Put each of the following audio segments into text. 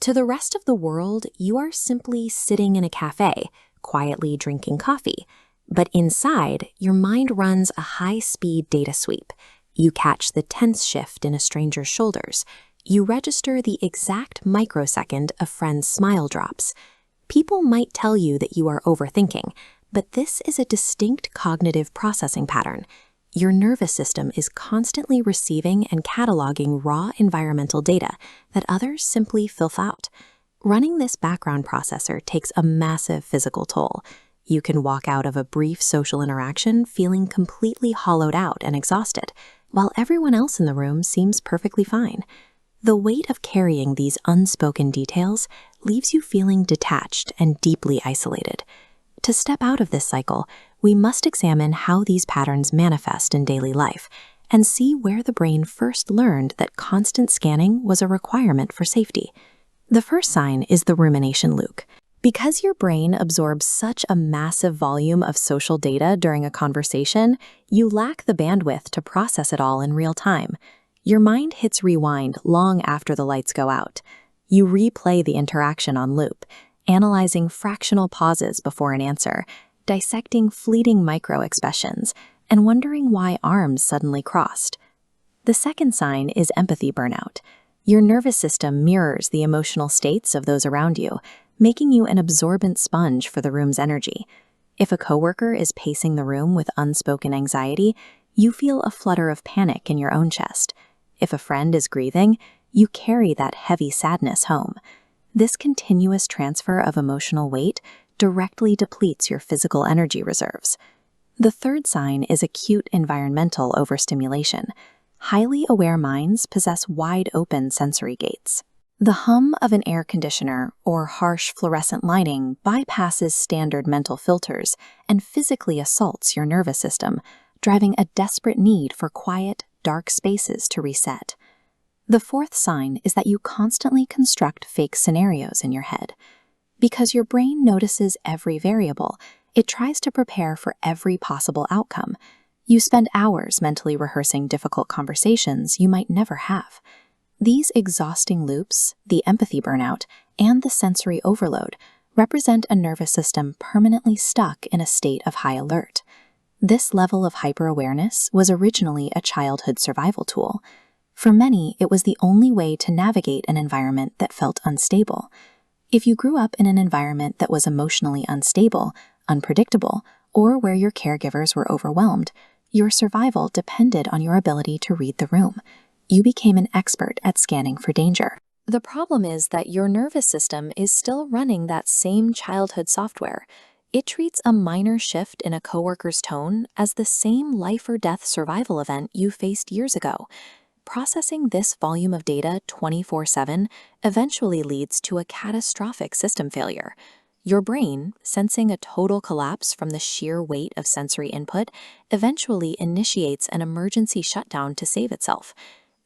To the rest of the world, you are simply sitting in a cafe, quietly drinking coffee. But inside, your mind runs a high-speed data sweep. You catch the tense shift in a stranger's shoulders. You register the exact microsecond a friend's smile drops. People might tell you that you are overthinking, but this is a distinct cognitive processing pattern. Your nervous system is constantly receiving and cataloging raw environmental data that others simply filth out. Running this background processor takes a massive physical toll. You can walk out of a brief social interaction feeling completely hollowed out and exhausted, while everyone else in the room seems perfectly fine. The weight of carrying these unspoken details leaves you feeling detached and deeply isolated. To step out of this cycle, we must examine how these patterns manifest in daily life and see where the brain first learned that constant scanning was a requirement for safety. The first sign is the rumination loop. Because your brain absorbs such a massive volume of social data during a conversation, you lack the bandwidth to process it all in real time. Your mind hits rewind long after the lights go out. You replay the interaction on loop, analyzing fractional pauses before an answer, dissecting fleeting micro-expressions, and wondering why arms suddenly crossed. The second sign is empathy burnout. Your nervous system mirrors the emotional states of those around you, making you an absorbent sponge for the room's energy. If a coworker is pacing the room with unspoken anxiety, you feel a flutter of panic in your own chest. If a friend is grieving, you carry that heavy sadness home. This continuous transfer of emotional weight directly depletes your physical energy reserves. The third sign is acute environmental overstimulation. Highly aware minds possess wide-open sensory gates. The hum of an air conditioner or harsh fluorescent lighting bypasses standard mental filters and physically assaults your nervous system, driving a desperate need for quiet, dark spaces to reset. The fourth sign is that you constantly construct fake scenarios in your head. Because your brain notices every variable, it tries to prepare for every possible outcome. You spend hours mentally rehearsing difficult conversations you might never have. These exhausting loops, the empathy burnout, and the sensory overload represent a nervous system permanently stuck in a state of high alert. This level of hyper-awareness was originally a childhood survival tool. For many, it was the only way to navigate an environment that felt unstable. If you grew up in an environment that was emotionally unstable, unpredictable, or where your caregivers were overwhelmed, your survival depended on your ability to read the room. You became an expert at scanning for danger. The problem is that your nervous system is still running that same childhood software. It treats a minor shift in a coworker's tone as the same life or death survival event you faced years ago. Processing this volume of data 24/7 eventually leads to a catastrophic system failure. Your brain, sensing a total collapse from the sheer weight of sensory input, eventually initiates an emergency shutdown to save itself.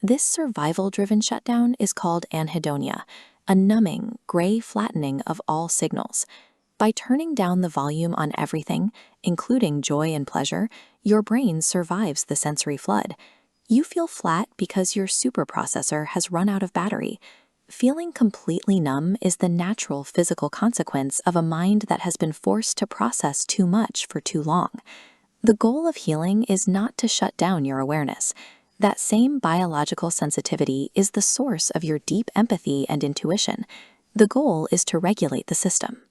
This survival-driven shutdown is called anhedonia, a numbing, gray flattening of all signals. By turning down the volume on everything, including joy and pleasure, your brain survives the sensory flood. You feel flat because your superprocessor has run out of battery. Feeling completely numb is the natural physical consequence of a mind that has been forced to process too much for too long. The goal of healing is not to shut down your awareness. That same biological sensitivity is the source of your deep empathy and intuition. The goal is to regulate the system.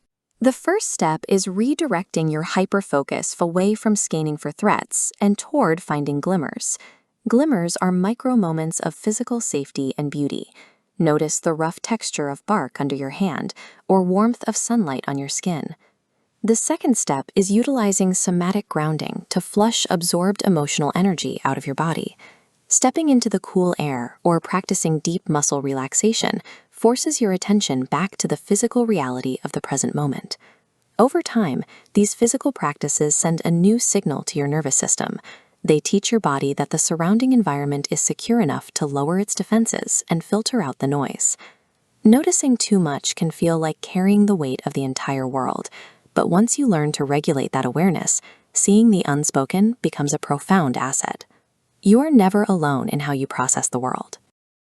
The first step is redirecting your hyperfocus away from scanning for threats and toward finding glimmers. Glimmers are micro moments of physical safety and beauty. Notice the rough texture of bark under your hand or warmth of sunlight on your skin. The second step is utilizing somatic grounding to flush absorbed emotional energy out of your body. Stepping into the cool air or practicing deep muscle relaxation forces your attention back to the physical reality of the present moment. Over time, these physical practices send a new signal to your nervous system. They teach your body that the surrounding environment is secure enough to lower its defenses and filter out the noise. Noticing too much can feel like carrying the weight of the entire world, but once you learn to regulate that awareness, seeing the unspoken becomes a profound asset. You are never alone in how you process the world.